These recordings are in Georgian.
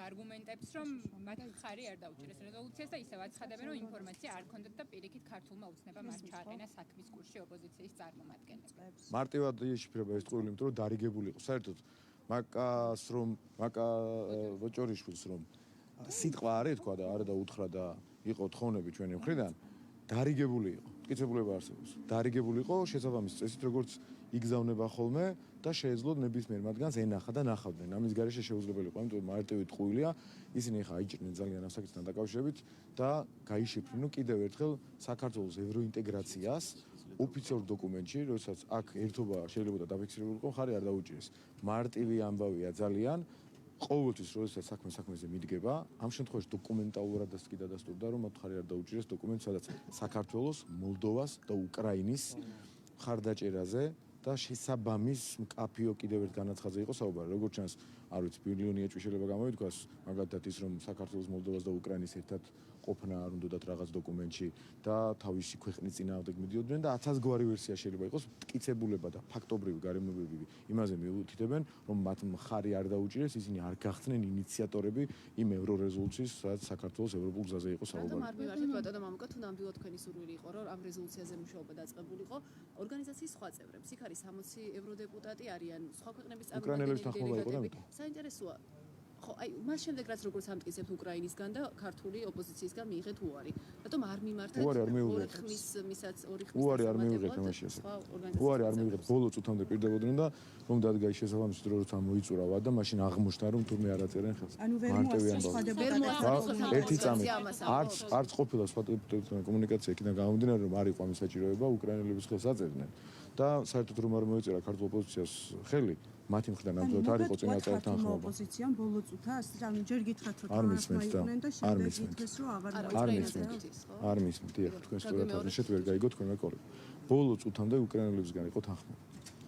არგუმენტებს, რომ მათ ხარი არ დაუჭირეს რეზოლუციას და ისევ აცხადებენ, რომ ინფორმაცია არ ქონდათ და პირიქით ქართულმა უცნებამ არ ჩააყენა საქმის კურსში ოპოზიციის წარმომადგენლებს. მარტივად იშიფრება ეს ტყუილი, იმიტომ რომ დარიგებული იყო. საერთოდ მაკა ბოჭორიშვილს რომ სიტყვა არ ეთქვა და არა და უთხრა და იყო თხოვნები ჩვენი მხრიდან, დარიგებული იყო. მტკიცებულება არსებობს. დარიგებული იყო შესაბამის წესით, როგორც იგზავნება ხოლმე და შეეძლოთ ნებისმიერ მათგანს ენახა და ნახავდნენ. ამის გარეშე შეუძლებელი იყო, იმიტომ რომ მარტივი ტყუილია, ისინი ახლა აიჭრნენ ძალიან ამ საკითხთან დაკავშირებით და გაიშიფრნენ კიდევ ერთხელ საქართველოს ევროინტეგრაციას ოფიციალურ დოკუმენტში, როდესაც აქ ერთობა შეიძლება და დაფიქსირებული იყო, ხარი არ დაუჭირეს. მარტივი ამბავია ძალიან. ყოველთვის როდესაც საქმეზე მიდგება, ამ შემთხვევაში დოკუმენტალურადაც კი დადასტურდა, რომ მათ ხარი არ დაუჭირეს დოკუმენტს, სადაც საქართველოს, მოლდოვას და უკრაინის მხარდაჭერაზე და შესაბამის მკაფიო კიდევ ერთ განაცხადზე იყო საუბარი. როგორც ჩანს, არ ვიცი, ბილიონი ეჭვი შეიძლება გამოითქვას, მაგალითად ის, რომ საქართველოს, მოლდოვას და უკრაინის ერთად ყოფნა არ უნდათ რაღაც დოკუმენტში და თავისი ქვეყნის წინააღმდეგ მიდიოდნენ და 1000 ვერსია შეიძლება იყოს, მტკიცებულება და ფაქტობრივი გარემოებები იმაზე მიუთითებენ, რომ მათ მხარი არ დაუჭირეს, ისინი არ გახდნენ ინიციატორები იმ ევრორეზოლუციის, სადაც საქართველოს ევროპულ გზაზე იყო საუბარი. რატომ არ მივართეთ ბატონო მამუკა, თუ ნამდვილად თქვენი სურვილი იყო, რომ ამ რეზოლუციაზე მუშაობა დაწყებულიყო, ორგანიზაციის სხვა წევრებს, იქ არის 60 ევროდეპუტატი არიან, სხვა ქვეყნების წარმომადგენლები. საინტერესოა. ხო, აი, მას შემდეგ რაც როგორც ამტკიცებთ უკრაინისგან და ქართული ოპოზიციისგან მიიღეთ უარი. რატომ არ მიმართეთ? უარი არ მიიღეთ. ორი ხმის უარი არ მიიღეთ ამაში ასე. უარი არ მიიღეთ. ბოლო წუთამდე პირდებოდნენ და რომ დადგა ის შესაბამისი დრო როცა მოიწურავა და მაშინ აღმოჩნდა რომ თურმე არ აწერენ ხელს. ერთი წამი. არც ყოფილა სხვა კომუნიკაცია იქიდან გამომდინარე რომ არ იყო ამის საჭიროება, უკრაინელების ხელს აწერდნენ. და საერთოდ რომ არ მოეწერა ქართულ ოპოზიციას ხელი, მათი მხრიდან ნამდვილად არ იყო წინაწარ თანხმობა. ოპოზიციამ ბოლო წუთას, ანუ ჯერ გითხრათ რომ არ მისმენთ და შემდეგ ითქეს რომ არ მისმენთ. არ მისმენთ, დიახ, თქვენ სწორად აღნიშნეთ, ვერ გაიგოთ თქვენმა კოლეგ. ბოლო წუთამდე უკრაინელებისგან იყო თანხმობა.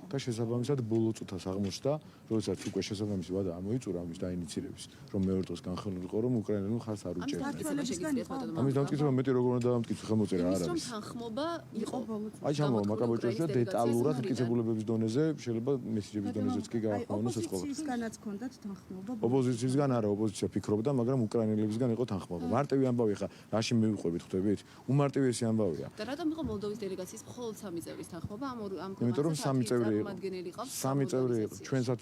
და შესაბამისად ბოლო წუთას აღმოჩნდა, როდესაც უკვე შესაბამისი ვადა ამოიწურა ამის დაინიცირების, რომ მეორე დროს განხილულიყო, რომ უკრაინელები ხარს არ უჭერდნენ. ამის დამტკიცება მეტი როგორ უნდა დამტკიცო ხელმოწერა არ არის. რომ თანხმობა იყო ბოლო წუთს. აი ჩამოვა მაკაბოჭორშია დეტალურად მტკიცებულებების დონეზე, შეიძლება მესიჯების დონეზეც კი გაახმოვანოს ეს ყოველთვის. ოპოზიციისგანაც ჰქონდათ თანხმობა. ოპოზიციისგან არა, ოპოზიცია ფიქრობდა, მაგრამ უკრაინელებისგან იყო თანხმობა. მარტივი ამბავი ხა, რაში მივიყვებით ხვდებით? უმარტივესი ამბავია. და რატომ იყო მოლდოვის დელეგაციის მხოლოდ 3 წევრის თანხმობა? ამ იმიტომ რომ 3 წევრი წარმომადგენელი ყავს. 3 წევრი იყო. ჩვენსაც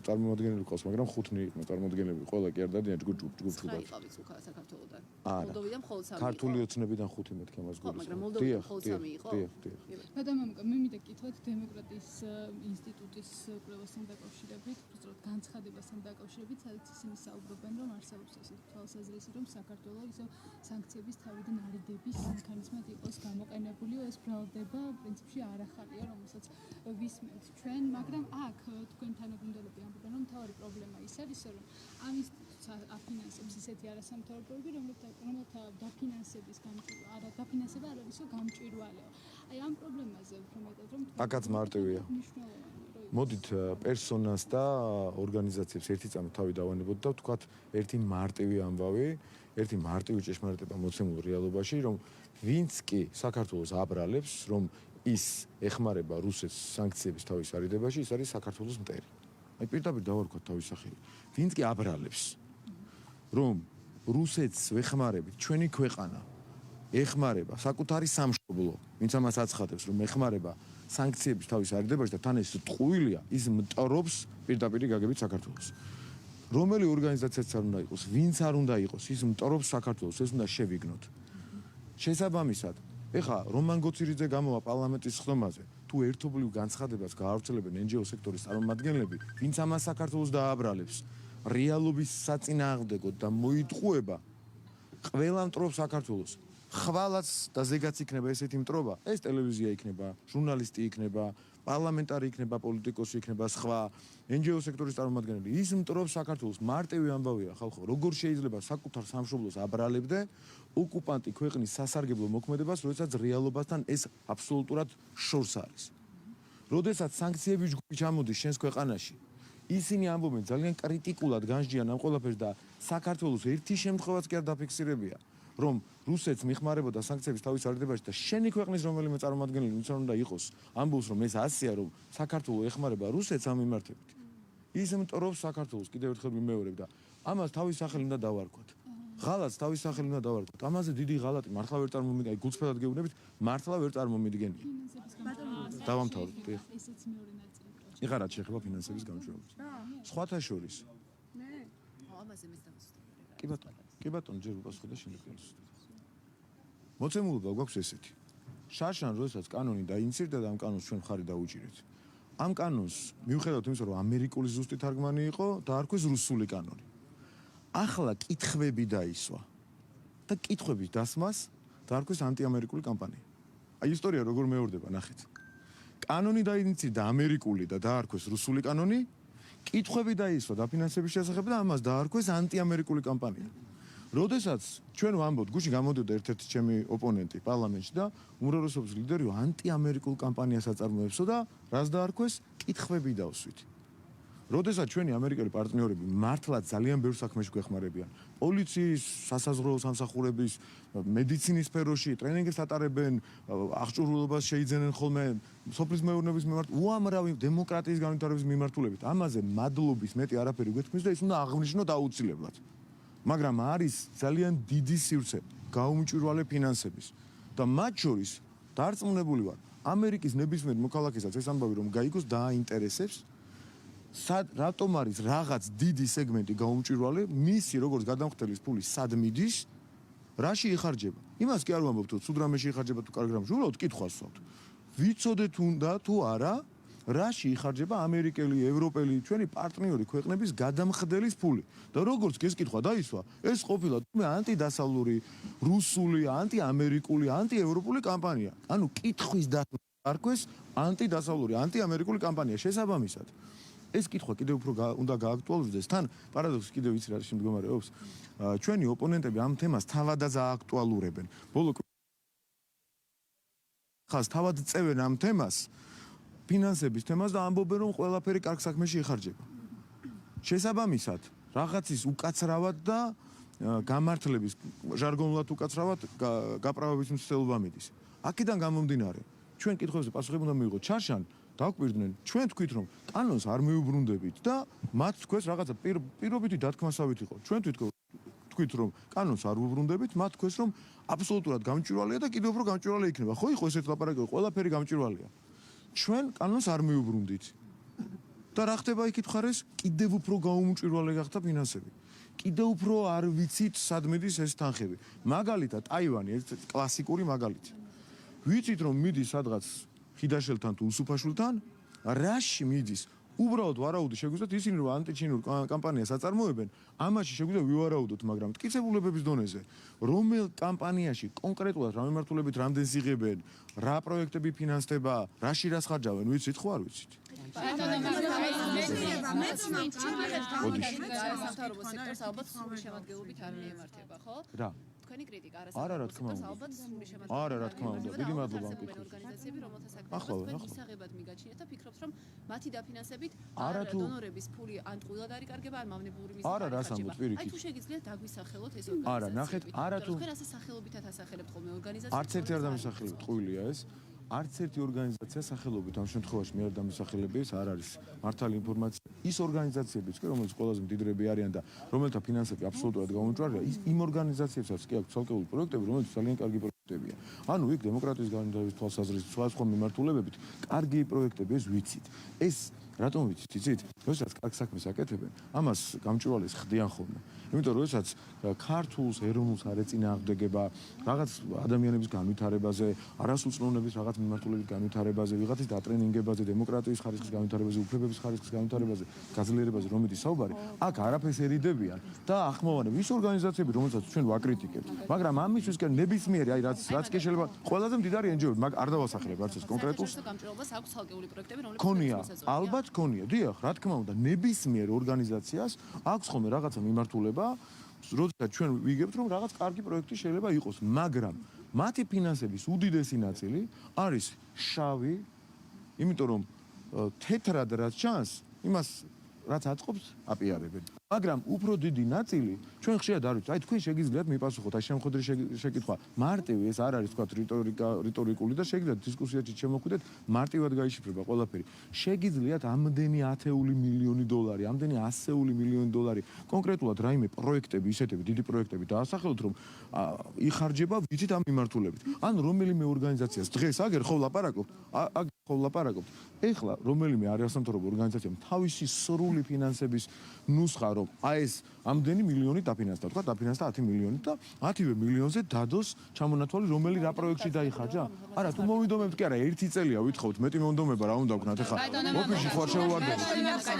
წარმომადგენელი ყავს, მაგრამ 5 იყო წარმომადგენლები. ყველა კი არ დადიან ჯგუფ-ჯგუფად. იყავით უკან საქართველოსთან. მოლდოვიდან მხოლოდ 3. ქართული ოცნებიდან 5 მეთქი ამას გულს. მაგრამ მოლდოვიდან მხოლოდ 3 იყო. დიახ. ბატონო მამუკა, მე მინდა გითხრათ დემოკრატიის ინსტიტუტის კვლევასთან დაკავშირებით, უბრალოდ განცხადებასთან დაკავშირებით, სადაც ისინი საუბრობენ, რომ არსებობს ასეთი თვალსაზრისი, რომ საქართველოს ისევ სანქციების თავიდან არიდების მექანიზმად იყოს გამოყენებული, ეს ბრალდება პრინციპში არ ახალია, რომელსაც ვისმენთ ჩვენ, მაგრამ აქ თქვენ თანაგუნდელები ამბობენ, რომ თავი პრობლემა ის არის, რომ ამ ინსტიტუტს აფინანსებს ისეთი არასამთავრობოები, რომელთა დაფინანსება არ არის გამჭვირვალეო. აი ამ პრობლემაზე უფრო მეტად რომ აკაც მარტივია. მოდით პერსონას და ორგანიზაციებს ერთი წამი თავი დავანებოთ და ვთქვათ ერთი მარტივი ამბავი, ერთი მარტივი ჭეშმარიტება მოცემულ რეალობაში, რომ ვინც კი საქართველოს აბრალებს, რომ ის ეხმარება რუსეთს სანქციების თავის არიდებაში, ის არის საქართველოს მტერი. აი პირდაპირ დავარქვათ თავის სახელი. ვინც კი აბრალებს, რომ რუსეთს ვეხმარებით, ჩვენი ქვეყანა ეხმარება საკუთარი სამშობლო, ვინც ამას აცხადებს, რომ ეხმარება სანქციების თავის არიდებაში და თან ეს ტყუილია, ის მტრობს პირდაპირ გაგებით საქართველოს. რომელი ორგანიზაციაც არ უნდა იყოს, ვინც არ უნდა იყოს, ის მტრობს საქართველოს, ეს უნდა შევიგნოთ. შესაბამისად, ეხა რომან გოცირიძე გამოვა პარლამენტის ხდომაზე, თუ ერთობლივ განცხადებას გაავრცელებენ NGO სექტორის წარმომადგენლები, ვინც ამას საქართველოს დააბრალებს, რეალობის საწინააღმდეგოდ და მოიტყუება ყველა მტრობს საქართველოს. ხვალაც და ზეგაც იქნება ესეთი მტრობა, ეს ტელევიზია იქნება, ჟურნალისტი იქნება, პარლამენტარი იქნება, პოლიტიკოსი იქნება, სხვა NGO სექტორის წარმომადგენელი. ის მტრობს საქართველოს. მარტივი ამბავია ხალხო, როგორ შეიძლება საკუთარ სამშობლოს აბრალებდე ოკუპანტი ქვეყნის სასარგებლო მოქმედებას, როდესაც რეალობასთან ეს აბსოლუტურად შორს არის. როდესაც სანქციების ჯგუფი ჩამოდის შენს ქვეყანაში, ისინი ამბობენ ძალიან კრიტიკულად განსჯიან ამ ყველაფერს და საქართველოს ერთი შემთხვევაც კი არ დაფიქსირებია. რომ რუსეთს მიხმარებოდა სანქციების თავის არიდებაში და შენი ქვეყნის რომელიმე წარმომადგენელი ვინც უნდა იყოს ამბობს რომ ეს ასეა რომ საქართველოს ეხმარება რუსეთს ამ მიმართებით ის მტრობს საქართველოს კიდევ ერთხელ მიმეორებ და ამას თავის სახელი უნდა დავარქვათ. ღალატს თავის სახელი უნდა დავარქვათ. ამაზე დიდი ღალატი მართლა ვერ წარმომიდგენია, გულწრფელად გეუბნებით, მართლა ვერ წარმომიდგენია. დავამთავრეთ. ესეც მეორე ნაწილი. იღარად შეხება ფინანსების გამჭვირვალებას. სხვათა შორის. ამაზე მეც დავასწრებ. კი ბატონო, ჯერ უპასუხე და შემდეგ გავუსწრებ. მოცემულობა გვაქვს ესეთი. შარშან როდესაც კანონი დაინიცირდა და ამ კანონს ჩვენ მხარი დაუჭირეთ. ამ კანონს მიუხედავად იმისა, რომ ამერიკული ზუსტი თარგმანი იყო, დაარქვეს რუსული კანონი. ახლა კითხვები დაისვა და კითხვების დასმას დაარქვეს ანტიამერიკული კამპანია. აი ისტორია როგორ მეორდება, ნახეთ. კანონი დაინიცირდა ამერიკული და დაარქვეს რუსული კანონი, კითხვები დაისვა დაფინანსების შესახებ და ამას დაარქვეს ანტიამერიკული კამპანია. როდესაც ჩვენ ვამბობთ, გუშინ გამოდიოდა ერთ-ერთი ჩემი ოპონენტი პარლამენტში და უმრავლესობის ლიდერი ანტიამერიკულ კამპანიას აწარმოებსო და რას დაარქვეს? კითხვები დავსვით. როდესაც ჩვენი ამერიკელი პარტნიორები მართლა ძალიან ბევრ საქმეში გვეხმარებიან. პოლიციის, სასაზღვრო სამსახურების, მედიცინის სფეროში ტრენინგებს ატარებენ, აღჭურვილობას შეიძენენ ხოლმე სოფლის მეურნეობის მიმართ, უამრავი დემოკრატიის განვითარების მიმართულებით. ამაზე მადლობის მეტი არაფერი გვეთქმის და ის უნდა აღნიშნოთ აუცილებლად. მაგრამ არის ძალიან დიდი სივრცე გაუმჭვირვალე ფინანსების და მათ შორის დარწმუნებული ვარ, ამერიკის ნებისმიერ მოქალაქესაც ეს ამბავი რომ გაიგოს დააინტერესებს რატომ არის რაღაც დიდი სეგმენტი გაუმჭვირვალე, მისი როგორც გადამხდელის ფული სად მიდის, რაში იხარჯება. იმას კი არ ვამბობ თუ სულ რამეში იხარჯება თუ კარგ რამეში, უბრალოდ კითხვას ვსვამთ. ვიცოდეთ უნდა თუ არა, რაში იხარჯება ამერიკელი, ევროპელი, ჩვენი პარტნიორი ქვეყნების გადამხდელის ფული. და როგორც ეს კითხვა დაისვა, ეს ყოფილა თუმე ანტიდასავლური, რუსული, ანტიამერიკული, ანტიევროპული კამპანია. ანუ კითხვის დარქვეს ანტიდასავლური, ანტიამერიკული კამპანია შესაბამისად. ეს კითხვა კიდევ უფრო უნდა გააქტუალიზდეს. თან პარადოქსი კიდევ იცი რა შემდგომარეობს. ჩვენი ოპონენტები ამ თემას თავადაც ააქტუალურებენ. ბოლო ხას თავად წევენ ამ თემას, ფინანსების თემას და ამბობენ რომ ყველაფერი კარგ საქმეში იხარჯება. შესაბამისად, რაღაცის უკაცრავად და გამართლების ჟარგონულად უკაცრავად გაправების მცდელობა მიდის. აქედან გამომდინარე, ჩვენ კითხვებზე პასუხები უნდა მივიღოთ. ჩარშან დაგვირდნენ, ჩვენ თქვით რომ კანონს არ მიუბრუნდებით და მათ თქვეს რაღაცა პირობითი დათქმასავით იყო. ჩვენ თქვით რომ კანონს არ უბრუნდებით, მათ თქვეს რომ აბსოლუტურად გამჭვირვალეა და კიდევ უფრო გამჭვირვალე იქნება. ხო იყო ესეთ ლაპარაკი, ყველაფერი გამჭვირვალეა. ჩვენ კანონს არ მიუბრუნდით. და რა ხდება იქით ხარეს? კიდევ უფრო გაუმჭვირვალე გახდა ფინანსები. კიდევ უფრო არ ვიცით სად მიდის ეს თანხები. მაგალითად, ტაივანი ეს კლასიკური მაგალითი. ვიცით რომ მიდის სადღაც ხიდაშელთან თუ უსუფაშვილთან, რაში მიდის? უბრალოდ ვარაუდი შეგვიძლიათ ისინი რომ ანტიჩინურ კამპანიას აწარმოებენ, ამაში შეგვიძლია ვივარაუდოთ, მაგრამ მტკიცებულებების დონეზე, რომელ კამპანიაში კონკრეტულად რა მიმართულებით რამდენს იღებენ, რა პროექტები ფინანსდება, რაში რას ხარჯავენ, ვიცით ხო არ ვიცით? სამთავრობო სექტორს ალბათ სრული შემადგენლობით არ მიემართება, ხო? რა? თქვენი კრიტიკა არა, რა თქმა უნდა. ალბათ სრული შემადგენლობით. არა, რა თქმა უნდა. დიდი მადლობა ამ კითხვისთვის. ორგანიზაციები, რომელთა საქმე მისაღებად მიგაჩნიათ და ფიქრობთ, რომ მათი დაფინანსებით დონორების ფული ან ტყუილად არის კარგება, ან მავნებლური მიზნით. არა, რას ამბობთ პირიქით? აი თუ შეგიძლიათ დაგვისახელოთ ეს ორგანიზაციები. არა, ნახეთ, არა თუ თქვენ ასე სახელობითად ასახელებთ ხოლმე ორგანიზაციებს. არც ერთი არ დამისახელებთ, ტყუილია ეს. არც ერთი ორგანიზაცია სახელობით ამ შემთხვევაში მე არ დამისახელები, ეს არ არის მართალი ინფორმაცია. ის ორგანიზაციებიც კი, რომელიც ყველაზე მდიდრები არიან და რომელთა ფინანსები აბსოლუტურად გაუმჭვირვალეა, იმ ორგანიზაციებსაც კი აქვს ცალკეული პროექტები, რომელიც ძალიან კარგი პროექტებია. ანუ იქ დემოკრატიის განვითარების თვალსაზრისით, სხვა მიმართულებებით, კარგი პროექტები ეს ვიცით. ეს რატომ ვიცით, იცით? როდესაც კარგ საქმეს აკეთებენ, ამას გამჭვირვალეს ხდიან ხოლმე. იმიტომ რომ როდესაც ქართულს, ეროვნულს არ ეწინააღმდეგება რაღაც ადამიანების განვითარებაზე, არასრულწლოვნების რაღაც მიმართულებით განვითარებაზე, ვიღაცის დატრენინგებაზე, დემოკრატიის ხარისხის განვითარებაზე, უფლებების ხარისხის განვითარებაზე, გაძლიერებაზე რომ მიდის საუბარი, აქ არაფერს ერიდებიან და ახმოვანებენ ის ორგანიზაციები, რომელსაც ჩვენ ვაკრიტიკებთ. მაგრამ ამისთვისკენ ნებისმიერი, აი რაც კი შეიძლება ყველაზე მდიდარი NGO-ები, მაგ არ დავასახელებ არც ეს კონკრეტულს. გამჭვირვალებას აქვს ცალკეული პროექტები, რომლებიც ქონია, ალბათ ქონია. დიახ, რა თქმა უნდა, ნებისმიერ ორგანიზაციას აქვს ხოლმე რაღაცა მიმართულება, როდესაც ჩვენ ვიგებთ რომ რაღაც კარგი პროექტი შეიძლება იყოს, მაგრამ მათი ფინანსების უდიდესი ნაწილი არის შავი, იმიტომ რომ თეთრად რაც ჩანს, იმას რაც აწყობს აპიარებენ. მაგრამ უფრო დიდი ნაწილი ჩვენ ხშირად არ ვიცით, აი თქვენ შეგიძლიათ მიპასუხოთ, აი შემოხვედრი შეკითხვა. მარტივი ეს არ არის თქვა რიტორიკული და შეგიძლიათ დისკუსიაში შემოხვიდეთ, მარტივად გაიშიფრება ყველაფერი. შეგიძლიათ ამდენი ათეული მილიონი დოლარი, ამდენი ასეული მილიონი დოლარი კონკრეტულად რაიმე პროექტები, ისეთები დიდი პროექტები დაასახელოთ, რომ იხარჯება ვიცით ამ მიმართულებით. ან რომელიმე ორგანიზაციას დღეს აგერ ხო ლაპარაკობთ, ეხლა რომელიმე არასამთავრობო ორგანიზაციამ თავისი სრული ფინანსების ნუსხა რომ აი ეს ამდენი მილიონი დაფინანსდა, თქვა დაფინანსდა 10 მილიონი და 10 მილიონზე დადოს ჩამონათვალი რომელი რა პროექტში დაიხარჯა? არა, თუ მოვიდომებთ კი არა, 1 წელია ვითხოვთ, მეტი მომდომება რა უნდა ვქნათ ეხლა. ოფისში ხوار შეუვარდეთ.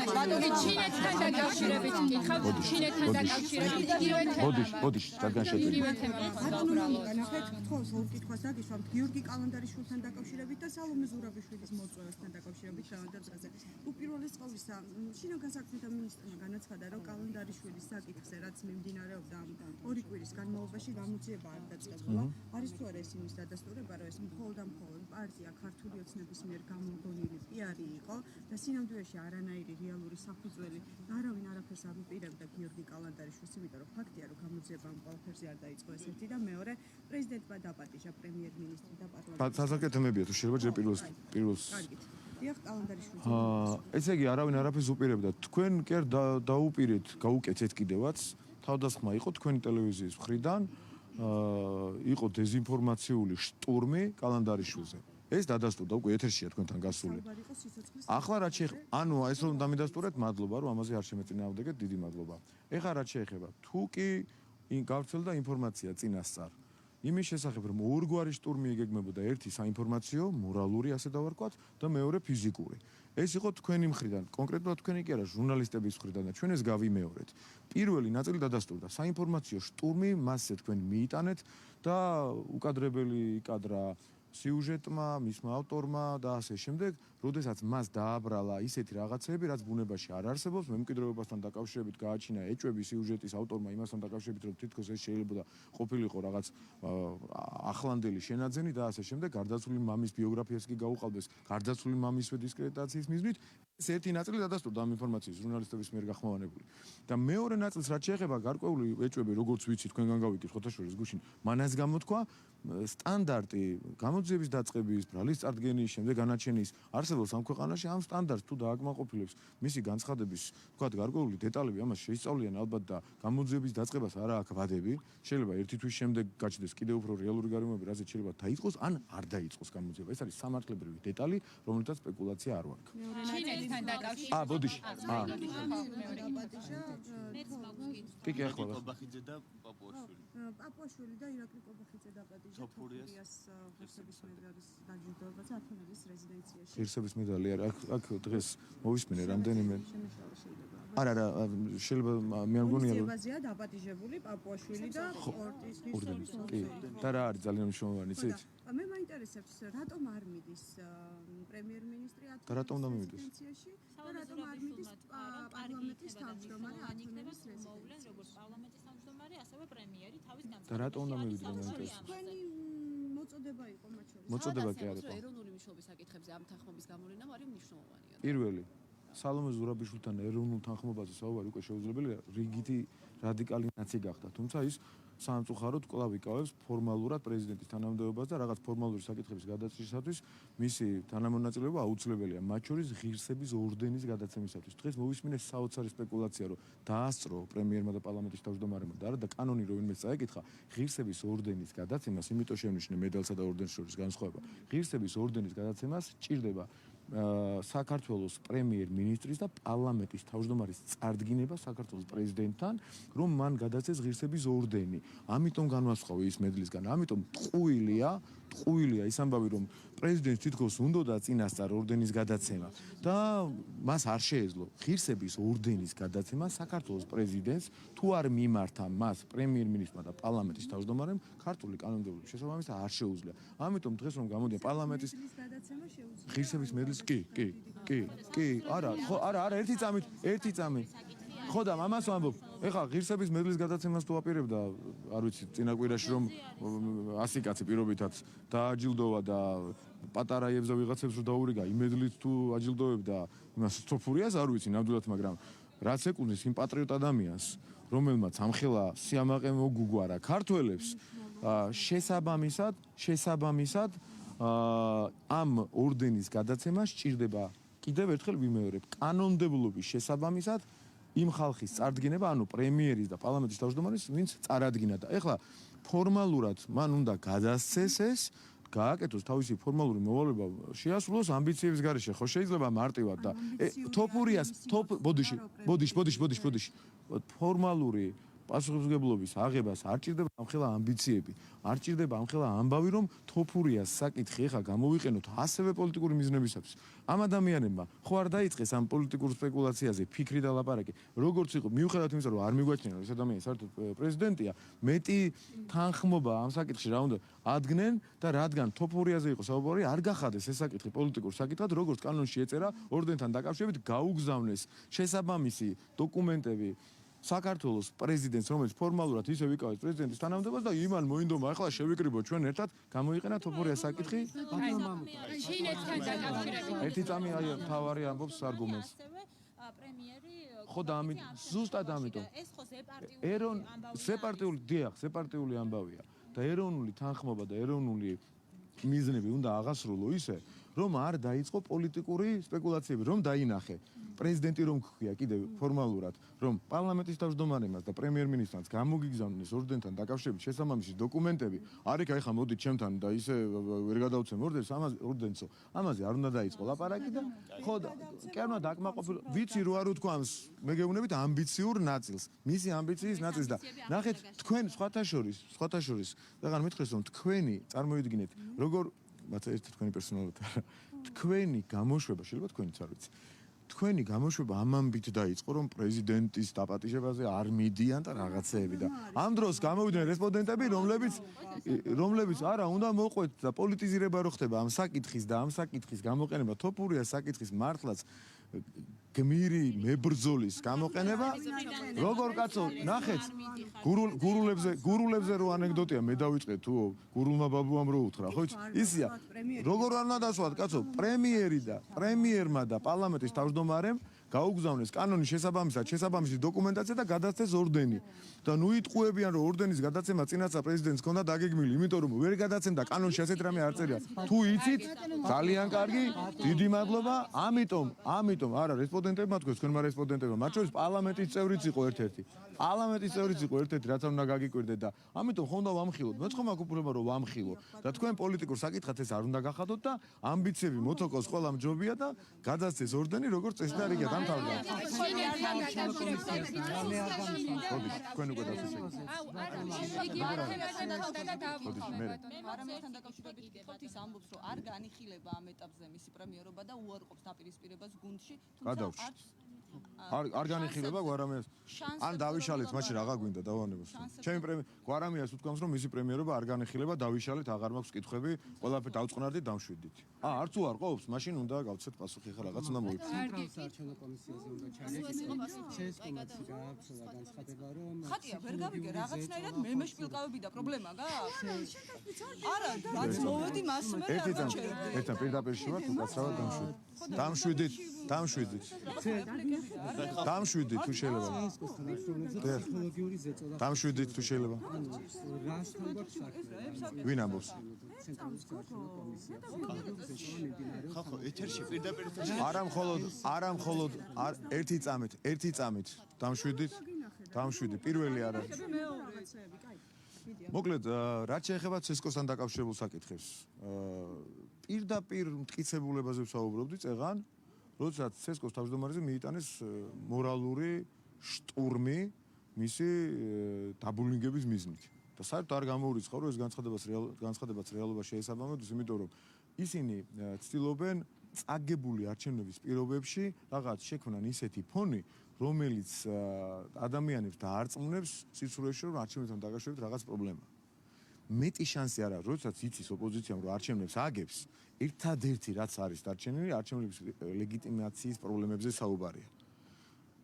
ბატონო, ჩინეთთან დაკავშირებით მკითხავთ, ჩინეთთან დაკავშირებით იგივე თემა. ბოდიში, რადგან შეგვიძლია. იგივე თემა მქონდა უბრალოდ. ნახეთ, თხოვს უკითხავს დაგისვამთ გიორგი კალანდარიშვილთან დაკავშირებით და სალომე ზურაბიშვილის მოწვევასთან დაკავშირებით დღევანდელ დღეზე. უპირველეს ყოვლისა, შინაგან საქმეთა მინისტრმა განაცხადა, რომ კალანდარიშვილის საკითხზე, რაც მიმდინარეობდა ორი კვირის განმავლობაში, გამოძიება არ დაწყებულა. არის თუ არა ეს იმის დადასტურება, რომ ეს მხოლოდ პარტია ქართული ოცნების მიერ გამოგონილი პიარი იყო და სინამდვილეში არანაირი რეალური საფუძველი არავინ არაფერს არ უპირებდა გიორგი კალანდარიშვილს, იმიტომ რომ ფაქტია, რომ გამოძიება ამ ყველაფერზე არ დაიწყო ეს ერთი და მეორე პრეზიდენტმა დაპატიჟა პრემიერ-მინისტრი და პარლამენტი. სასაკეთებია თუ შეიძლება ჯერ პირველს. კარგით. დიახ, კალანდარიშვილი. ესე იგი არავინ არაფერს უპირებდა. თქვენ კი არ დაუპირეთ, გაუკეთეთ კიდევაც. თავდასხმა იყო თქვენი ტელევიზიის მხრიდან, იყო დეზინფორმაციული შტურმი კალანდარიშვილზე. ეს დადასტურდა უკვე ეთერშია თქვენთან გასული. ახლა რა შეეხება? ანუ ეს რომ დამიდასტურეთ, მადლობა, რომ ამაზე არ შემეწინააღმდეგეთ, დიდი მადლობა. ეხლა რა შეეხება? თუ კი გავრცელდა ინფორმაცია წინასწარ იმის შესახებ, რომ ორგვარი შტურმი იგეგმებოდა, ერთი საინფორმაციო, მორალური, ასე დავარქვათ, და მეორე ფიზიკური. ეს იყო თქვენი მხრიდან, კონკრეტულად თქვენი კი არა, ჟურნალისტების მხრიდან და ჩვენ ეს გავიმეორეთ. პირველი ნაწილი დადასტურდა, საინფორმაციო შტურმი, მასზე თქვენ მიიტანეთ და უკადრებელი იკადრა სიუჟეტმა, მისმა ავტორმა და ასე შემდეგ, როდესაც მას დააბრალა ისეთი რაღაცები, რაც ბუნებაში არ არსებობს, მემკვიდრეობასთან დაკავშირებით გააჩინა ეჭვები სიუჟეტის ავტორმა იმასთან დაკავშირებით, რომ თითქოს ეს შეიძლება ყოფილიყო რაღაც ახლანდელი შენაძენი და ასე შემდეგ, გარდაცვლილი მამის ბიოგრაფიას კი გაუყალბეს, გარდაცვლილი მამისვე დისკრედიტაციის მიზნით. ეს ერთი ნაწილი დადასტურდა ამ ინფორმაციის ჟურნალისტების მიერ გახმოვანებული. და მეორე ნაწილს რაც შეეხება გარკვეული ეჭვები, როგორც ვიცი, თქვენგან გავიგეთ ხოთაშორის გუშინ, მანაც გამოთქვა სტანდარტი გამოძიების დაწყების, ბრალის წარდგენის, შემდეგ განაჩენის არსებობს ამ ქვეყანაში, ამ სტანდარტს თუ დააკმაყოფილებს მისი განცხადების, თქვათ, გარკვეული დეტალები, ამას შეისწავლიან ალბათ და გამოძიების დაწყებას არა აქვს ვადები, შეიძლება ერთი თვის შემდეგ გაჩნდეს კიდევ უფრო რეალური გარემოები, რაზეც შეიძლება დაიწყოს, ან არ დაიწყოს გამოძიება. ეს არის სამართლებრივი დეტალი, რომელთაც სპეკულაცია არ ვაქვს. ჩინეთთან დაკავშირებით. ბოდიში. კი, ახლა. კობახიძე და პაპუაშვილი. პაპუაშვილი და ირაკლი კობახიძე დაპატიჟა თოფურიას ღირსების მედალის დაჯილდოებაზე ათონის რეზიდენციაში. ღირსების მედალი არა, აქ დღეს მოვისმინე რამდენიმე. არა, შეიძლება მე არ მგონია რომ ზებაზეა დაპატიჟებული პაპუაშვილი და ორდენის. კი, და რა არის ძალიან მნიშვნელოვანი, იცით? მე მაინტერესებს, რატომ არ მიდის პრემიერ-მინისტრი და რატომ უნდა მივიდეს? და რატომ არ მიდის პარლამენტის თავმჯდომარე ათონის რეზიდენციაში? როგორც პარლამენტის თავმჯდომარე, ასევე პრემიერი თავის და რატომ უნდა მივიდეს მომენტში? თქვენი მოწოდება იყო მათ შორის. მოწოდება კი არ იყო. ეროვნული მნიშვნელობის საკითხებზე ამ თანხმობის გამოვლენა არის მნიშვნელოვანია. პირველი სალომე ზურაბიშვილთან ეროვნულ თანხმობაზე საუბარი უკვე შეუძლებელია, რიგითი რადიკალი ნაცი გახდა, თუმცა ის სამწუხაროდ კვლავ იკავებს ფორმალურად პრეზიდენტის თანამდებობას და რაღაც ფორმალური საკითხების გადაწყვეტისათვის მისი თანამონაწილეობა აუცილებელია, მათ შორის ღირსების ორდენის გადაცემისათვის. დღეს მოვისმინე საოცარი სპეკულაცია, რომ დაასწრო პრემიერმა და პარლამენტის თავმჯდომარემ და არა და კანონი რომ ვინმე წაეკითხა, ღირსების ორდენის გადაცემას, იმიტომ შევნიშნე მედალსა და ორდენს შორის განსხვავება. ღირსების ორდენის გადაცემას ჭირდება საქართველოს პრემიერ-მინისტრის და პარლამენტის თავმჯდომარის წარდგინება საქართველოს პრეზიდენტთან, რომ მან გადაცეს ღირსების ორდენი. ამიტომ განვასხვავე ის მედლისგან. ამიტომ ტყუილია ის ამბავი, რომ პრეზიდენტს თითქოს უნდოდა წინასწარ ორდენის გადაცემა და მას არ შეეძლო ღირსების ორდენის გადაცემა საქართველოს პრეზიდენტს თუ არ მიმართა მას პრემიერ-მინისტრმა და პარლამენტის თავმჯდომარემ ქართული კანონმდებლობის შესაბამისად არ შეუძლია. ამიტომ დღეს რომ გამოდიან პარლამენტის გადაცემა შეუძლია. ღირსების მედლის კი, არა, ერთი წამით. ხო და ამას ვამბობ. ეხლა ღირსების მედლის გადაცემას თუ აპირებდა, არ ვიცი, წინა კვირაში რომ 100 კაცი პირობითაც დააჯილდოვა და პატარაებზე ვიღაცებს რომ დაურიგა, იმედლით თუ აჯილდოებდა იმას თოფურიას, არ ვიცი, ნამდვილად, მაგრამ რაც ეკუთვნის იმ პატრიოტ ადამიანს, რომელმაც ამხელა სიამაყე მოგუგვარა ქართველებს, შესაბამისად ამ ორდენის გადაცემა სჭირდება კიდევ ერთხელ ვიმეორებ, კანონმდებლობის შესაბამისად იმ ხალხის წარდგენება, ანუ პრემიერის და პარლამენტის თავმჯდომარის, ვინც წარადგინა და ეხლა ფორმალურად მან უნდა გადასცეს ეს, გააკეთოს თავისი ფორმალური მოვალეობა, შეასრულოს ამბიციების გარეშე, ხო შეიძლება მარტივად და თოფურიას ბოდიში ფორმალური პასუხისმგებლობის აღებას არ ჭირდება ამხელა ამბიციები, არ ჭირდება ამხელა ამბავი, რომ თოფურიას საკითხი ეხა გამოვიყენოთ ასევე პოლიტიკური მიზნებისათვის. ამ ადამიანებმა ხო არ დაიწყეს ამ პოლიტიკურ სპეკულაციაზე ფიქრი და ლაპარაკი, როგორც იყო, მიუხედავად იმისა, რომ არ მიგვაჩნია, რომ ეს ადამიანი საერთოდ პრეზიდენტია, მეტი თანხმობა ამ საკითხში რა უნდა ადგენენ და რადგან თოფურიაზე იყო საუბარი, არ გახადეს ეს საკითხი პოლიტიკურ საკითხად, როგორც კანონში ეწერა, ორდენთან დაკავშირებით გაუგზავნეს შესაბამისი დოკუმენტები საქართველოს პრეზიდენტს, რომელიც ფორმალურად ისე ვიკავებს პრეზიდენტის თანამდებობას და იმან მოინდომა ახლა შევიკრიბოთ ჩვენ ერთად, გამოიყენა თოფურიას საკითხი. ჩინეთთან დაკავშირებით. ერთი წამი აი თავარი ამბობს არგუმენტს. პრემიერი ხო და ამით ზუსტად ამიტომ. ეს ხო სეპარტიული სეპარტიული ამბავია და ეროვნული თანხმობა და ეროვნული მიზნები უნდა აღასრულო ისე, რომ არ დაიწყო პოლიტიკური სპეკულაციები, რომ დაინახე პრეზიდენტი რომ გქვია კიდევ ფორმალურად, რომ პარლამენტის თავმჯდომარემაც და პრემიერ-მინისტრს გამოგიგზავნეს ორდენთან დაკავშირებით შესაბამისი დოკუმენტები, არ იქა ეხლა მოდით ჩემთან და ისე ვერ გადავცემ ორდენსო, ამაზე არ უნდა დაიწყო ლაპარაკი და ხო და კი არ უნდა დაკმაყოფილო, ვიცი რო არ უთქვამს, მე გეუბნებით ამბიციურ ნაწილს, მისი ამბიციის ნაწილს და ნახეთ თქვენ სხვათა შორის, რადგან მითხრეს რომ თქვენი წარმოიდგინეთ, როგორ მათ ერთი თქვენი პერსონალურად თქვენი გამოშვება შეიძლება თქვენიც არ ვიცი. თქვენი გამოშვება ამ ამბით დაიწყო, რომ პრეზიდენტის დაპატიჟებაზე არ მიდიან და რაღაცეები და ამ დროს გამოვიდნენ რესპონდენტები, რომლებიც არა უნდა მოყვეთ და პოლიტიზირება რო ხდება ამ საკითხის და ამ საკითხის გამოყენება, თოფურიას საკითხის მართლაც გმირი მებრძოლის გამოყენება, როგორ კაცო, ნახეთ, გურულებზე რო ანეკდოტია, მე დავიწყე თუ გურულმა ბაბუამ რო უთხრა, ხო იცი? ისია, როგორ არ უნდა დასვათ, კაცო, პრემიერმა და პარლამენტის თავმჯდომარემ გაუგზავნეს კანონის შესაბამისი დოკუმენტაცია და გადასცეს ორდენი. და ნუ იტყუებიან, რომ ორდენის გადაცემა წინასწარ პრეზიდენტს ჰქონდა დაგეგმილი, იმიტომ რომ ვერ გადაცემდა კანონში ასეთ რამე არ წერია. თუ იცით, ძალიან კარგი, დიდი მადლობა. ამიტომ არა რესპონდენტებმა თქვენ, თქვენმა რესპონდენტებმა, მათ შორის პარლამენტის წევრიც იყო ერთ-ერთი. რაც უნდა გაგიკვირდეთ და ამიტომ ხომ უნდა ვამხილოთ. მეც ხომ აქვს უფლება რომ ვამხილო და თქვენ პოლიტიკურ საკითხად ეს არ უნდა გახადოთ და ამბიციები მოთოკოს ყველა მჯობია და გადასცეს ორდენი, როგორც წესი და რიგად ამთავრდა. თქვენ უკვე დასწრებით. არამეთთან დაკავშირებით ვთქვათ, ის ამბობს, რომ არ განიხილება ამ ეტაპზე მისი პრემიერობა და უარყოფს დაპირისპირებას გუნდში, თუმცა არ განიხილება გვარამიას. ან დავიშალეთ, მაშინ რაღა გვინდა დავანებოს. ჩემი გვარამიას უთქვამს, რომ მისი პრემიერობა არ განიხილება, დავიშალეთ, აღარ მაქვს კითხვები, ყველაფერი დავწყნარდით, დამშვიდით. არც უარყოფს, მაშინ უნდა გავცეთ პასუხი, ხა რაღაც უნდა მოიწვიოს. საარჩევნო კომისიაზე უნდა ჩაიწეროს. შეესწავლათ გააქვს განცხადება, რომ ხატია, ვერ გავიგე, რაღაცნაირად მე მეშპილკავები და პრობლემა გაქვს? არა, რაც მოვედი მას მე არ გაჩერდი. ერთად პირდაპირ შევა თუ კაცრავად დამშვიდით. დამშვიდით თუ შეიძლება. ტექნოლოგიური ზეწოლა. დამშვიდით თუ შეიძლება. რასთან გვაქვს საქმე? ვინ ამბობს? ცენტრალური საარჩევნო კომისია. ხახო, ეთერში პირდაპირ არა მხოლოდ ერთი წამით დამშვიდით. პირველი არ არის. მოკლედ, რაც შეეხება ცესკოსთან დაკავშირებულ საკითხებს, პირდაპირ მტკიცებულებაზე ვსაუბრობდი წეღან, როდესაც ცესკოს თავმჯდომარეზე მიიტანეს მორალური შტურმი მისი დაბულინგების მიზნით. და საერთოდ არ გამოურიცხა, რომ ეს განცხადებაც რეალობას შეესაბამებოდეს, იმიტომ რომ ისინი ცდილობენ წაგებული არჩევნების პირობებში რაღაც შექმნან ისეთი ფონი, რომელიც ადამიანებს დაარწმუნებს სიცრუეში, რომ არჩევნებთან დაკავშირებით რაღაც პრობლემაა. მეტი შანსი არ აქვს, როდესაც იცის ოპოზიციამ, რომ არჩევნებს აგებს, ერთადერთი რაც არის დარჩენილი, არჩევნების ლეგიტიმაციის პრობლემებზე საუბარია.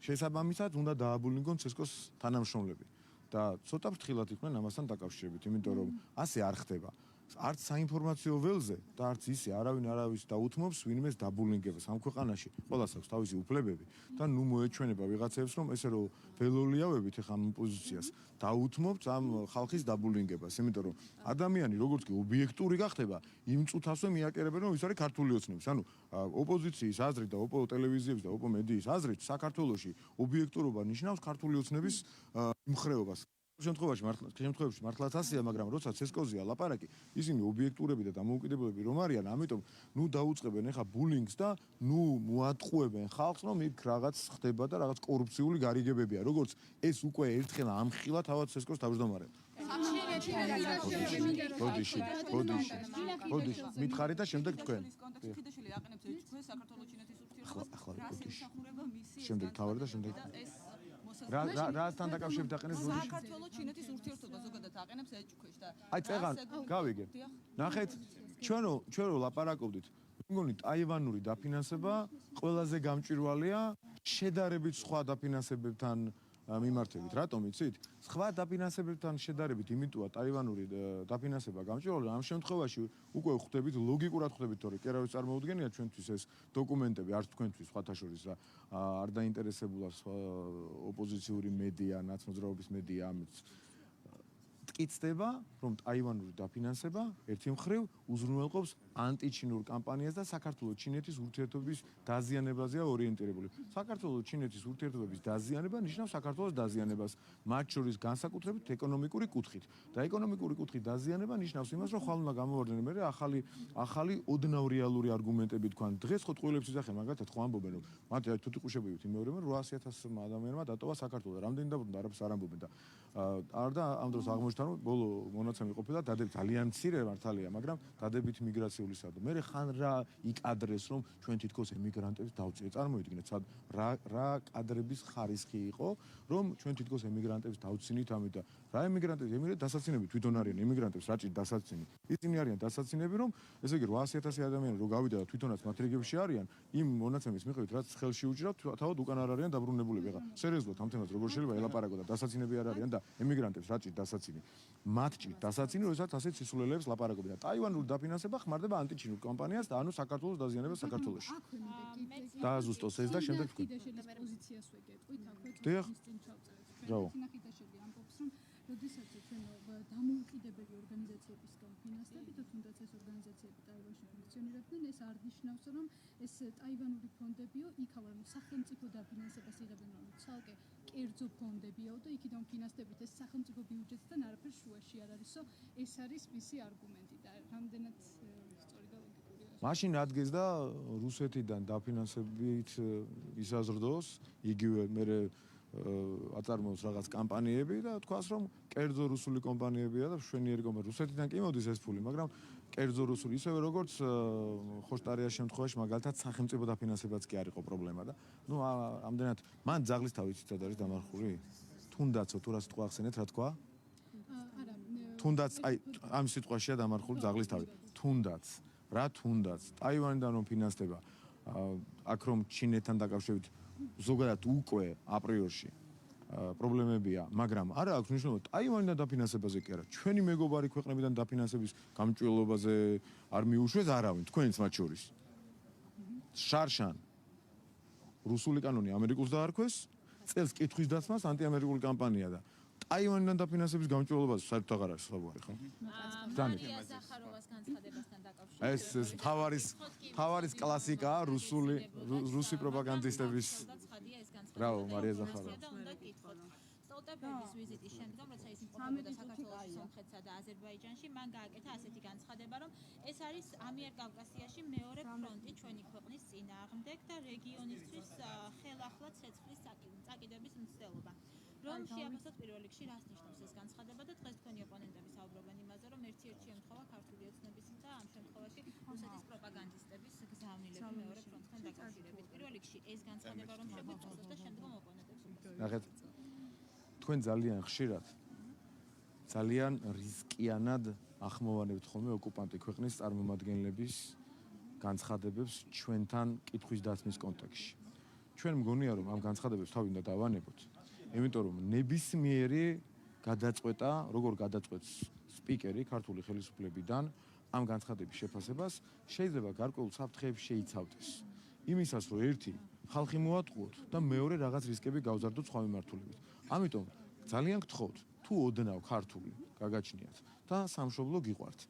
შესაბამისად, უნდა დააბულინგონ ცესკოს თანამშრომლები და ცოტა ფრთხილად იყვნენ ამასთან დაკავშირებით, იმიტომ რომ ასე არ ხდება. არც საინფორმაციო ველზე და არც ისე არავის დაუთმობს ვინმეს დაბულინგებას ამ ქვეყანაში. ყველას აქვს თავისი უფლებები და ნუ მოეჩვენება ვიღაცებს რომ ესე რომ ველოლიავებით ეხა ამ პოზიციას დაუთმობთ ამ ხალხის დაბულინგებას, იმიტომ რომ ადამიანი როგორც კი ობიექტური გახდება, იმ წუთასვე მიაკერებენ რომ ის არის ქართული ოცნების. ანუ ოპოზიციის აზრით და ტელევიზიების და მედიის აზრით საქართველოში ობიექტურობა ნიშნავს ქართული ოცნების იმხრეობას. შემთხვევაში მართლაც ასია, მაგრამ როცა ცესკოზია ლაპარაკი, ისინი ობიექტურები და დამოუკიდებლები რომ არიან, ამიტომ ნუ დაუწყებენ ეხა ბულინგს და ნუ მოატყუებენ ხალხს, რომ იქ რაღაც ხდება და რაღაც კორუფციული გარიგებებია, როგორც ეს უკვე ერთხელ ამხილა თავად ცესკოს თავმჯდომარემ. ბოდიში, მითხარით და შემდეგ თქვენ. კიდეშელი აყენებს ეს საქართველოს ჩინეთის ურთიერთობას. შემდეგ თავარი და შემდეგ რასთან დაკავშირებით აყენებს ბოდიში? საქართველოს ჩინეთის ურთიერთობა ზოგადად აყენებს ეჭქვეშ და აი წეღან გავიგე. ნახეთ, ჩვენ რო ლაპარაკობდით, მგონი ტაივანური დაფინანსება ყველაზე გამჭვირვალეა შედარებით სხვა დაფინანსებებთან მიმართებით. რატომ იცით? სხვა დაფინანსებებთან შედარებით იმიტოა ტაივანური დაფინანსება გამჭვირვალე, ამ შემთხვევაში უკვე ხვდებით ლოგიკურად ხვდებით, თორე კერავის წარმოუდგენია ჩვენთვის ეს დოკუმენტები, არც თქვენთვის სხვათა შორის რა არ დაინტერესებულა ოპოზიციური მედია, ნაცმოძრაობის მედია ამით. ტკიცდება, რომ ტაივანური დაფინანსება ერთი მხრივ უზრუნველყოფს ანტიჩინურ კამპანიას და საქართველოს-ჩინეთის ურთიერთობის დაზიანებაზეა ორიენტირებული. საქართველოს-ჩინეთის ურთიერთობების დაზიანება ნიშნავს საქართველოს დაზიანებას, მათ შორის განსაკუთრებით ეკონომიკური კუთხით. და ეკონომიკური კუთხით დაზიანება ნიშნავს იმას, რომ ხვალ უნდა გამოვარდნენ მე ახალი ოდნავ რეალური არგუმენტები თქვან. დღეს ხო ტყუილების შესახებ მაგათაც ხო ამბობენ, რომ მათ თუთიყუშებებით იმეორებენ 800,000 ადამიანმა დატოვა საქართველო. რამდენი დაბრუნდა არაფერს არ ამბობენ და და ამ დროს აღმოჩნდა რომ ბოლო მონაცემი ყოფილა დადებით ძალიან მცირე მართალია, მაგრამ დადებით მიგრაციული სად. მე ხან რა იკადრეს რომ ჩვენ თითქოს ემიგრანტებს დავწიეთ. წარმოიდგინეთ სად რა კადრების ხარისხი იყო, რომ ჩვენ თითქოს ემიგრანტებს დავწინით ამით და რა ემიგრანტები დასაცინები თვითონ არიან ემიგრანტებს რაჭით დასაცინი. ისინი არიან დასაცინები, რომ ესე იგი 800,000 ადამიანი რო გავიდა და თვითონაც მათ რიგებში არიან, იმ მონაცემის მიხედვით რაც ხელში უჭირავთ, თავად უკან არ არიან დაბრუნებულები. ეხლა სერიოზულად ამ თემას როგორ შეიძლება ელაპარაკო და დასაცინები არ არიან და ემიგრანტებს რაჭით დასაცინი. მათჭი დასაცინი, როდესაც ასეთ სისულელეებს ლაპარაკობენ და ტაივანური დაფინანსება ხმარდება ანტიჩინურ კამპანიას და ანუ საქართველოს დაზიანებას საქართველოში. დააზუსტოს ეს და შემდეგ თქვენ. პოზიციას ვეგეტყვით, აქვე დიახ. წინ ჩავწერეთ. ბრავო. ხიდაშელი ამბობს, რომ როდესაც ჩვენ დამოუკიდებელი ორგანიზაციებისგან ფინანსებით და თუნდაც ეს ორგანიზაციები ტაივანში ფუნქციონირებდნენ, ეს არ ნიშნავს, რომ ეს ტაივანური ფონდებიო იქავა, რომ სახელმწიფო დაფინანსებას იღებენ, რომ ცალკე კერძო ფონდებიო და იქიდან ფინანსებით ეს სახელმწიფო ბიუჯეტიდან არაფერ შუაში არ არისო, ეს არის მისი არგუმენტი და რამდენად სწორი და ლოგიკურია. მაშინ ადგეს და რუსეთიდან დაფინანსებით ისაზრდოს, იგივე მე აწარმოებს რაღაც კამპანიები და თქვას რომ კერძო რუსული კომპანიებია და მშვენიერი კომპანია. რუსეთიდან კი მოდის ეს ფული, მაგრამ კერძო რუსული ისევე როგორც ხოშტარიას შემთხვევაში მაგალითად სახელმწიფო დაფინანსებაც კი არ იყო პრობლემა და ნუ ამდენად მან ძაღლის თავი ცით არის დამარხული. თუნდაცო თუ რა სიტყვა ახსენეთ, რა თქვა? არა, თუნდაც აი ამ სიტყვაშია დამარხული ძაღლის თავი. თუნდაც, რა თუნდაც, ტაივანიდან რომ ფინანსდება, აქ რომ ჩინეთთან დაკავშირებით ზოგადად უკვე აპრიორში პრობლემებია, მაგრამ არა აქვს მნიშვნელობა ტაივანიდან დაფინანსებაზე კი არა. ჩვენი მეგობარი ქვეყნებიდან დაფინანსების გამჭვირვალობაზე არ მიუშვეს არავინ, თქვენიც მათ შორის. შარშან რუსული კანონი ამერიკულს დაარქვეს, წელს კითხვის დაცმას ანტიამერიკული კამპანია და ტაივანიდან დაფინანსების გამჭვირვალობაზე საერთოდ აღარ არის საუბარი, ხო? მარია ზახაროვას განცხადებასთან დაკავშირებით. ეს თავარის კლასიკაა რუსი პროპაგანდისტების. ბრავო, მარია ზახაროვა. სტოლტენბერგის ვიზიტის შემდგომ, როცა ის იმყოფებოდა საქართველოს სომხეთსა და აზერბაიჯანში, მან გააკეთა ასეთი განცხადება, რომ ეს არის ამიერკავკასიაში მეორე ფრონტი ჩვენი ქვეყნის წინააღმდეგ და რეგიონისთვის ხელახლა ცეცხლის წაკიდების მცდელობა. რომ შეაფასოთ პირველ რიგში რას ნიშნავს ეს განცხადება და დღეს თქვენი ოპონენტები საუბრობენ იმაზე, რომ ერთ-ერთი ემთხვევა ქართული ოცნების და ამ შემთხვევაში რუსეთის პროპაგანდისტების გზავნილები მეორე ფრონტთან დაკავშირებით. პირველ რიგში ეს განცხადება რომ შეგვიწევს და შემდგომ ოპონენტებს უბრალოდ. ნახეთ. თქვენ ძალიან ხშირად ძალიან რისკიანად ახმოვანებთ ხოლმე ოკუპანტი ქვეყნის წარმომადგენლების განცხადებებს ჩვენთან კითხვის დაცმის კონტექსტში. ჩვენ მგონია რომ ამ განცხადებებს თავი უნდა დავანებოთ. იმიტომ რომ ნებისმიერი გადაწყვეტა, როგორ გადაწყვეტს სპიკერი ქართული ხელისუფლებიდან ამ განცხადების შეფასებას შეიძლება გარკვეულ საფრთხეებს შეიცავდეს. იმისას, რომ ერთი ხალხი მოატყუოთ და მეორე რაღაც რისკები გავზარდოთ სხვა მიმართულებით. ამიტომ ძალიან გთხოვთ, თუ ოდნავ ქართული გაგაჩნიათ და სამშობლო გიყვართ,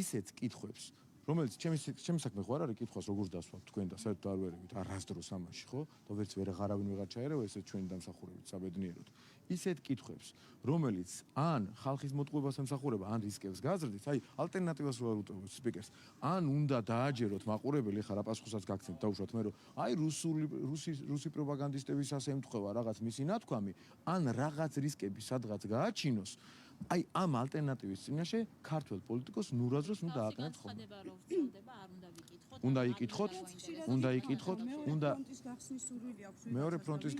ისეთ კითხვებს, რომელიც ჩემი საქმე ხო არ არის კითხვას როგორ დასვათ თქვენ და საერთოდ არ ვერევით არასდროს ამაში ხო და ვერც ვეღარავინ ვეღარ ჩაერევა ესეთ ჩვენი დამსახურებით საბედნიეროდ ისეთ კითხვებს რომელიც ან ხალხის მოტყუებას ემსახურება ან რისკებს გაზრდით აი ალტერნატივას რო არ უტევთ სპიკერს ან უნდა დააჯეროთ მაყურებელი ხარ აპასუხსაც გაგცემთ დაუშვათ მე რომ აი რუსი პროპაგანდისტების ასე ემთხვევა რაღაც მისი ნათქვამი ან რაღაც რისკები სადღაც გააჩინოს აი ამ ალტერნატივის წინაშე ქართველ პოლიტიკოს ნურაზროს უნდა დააკნევთ ხოლმე. უნდა იკითხოთ, უნდა მეორე ფრონტის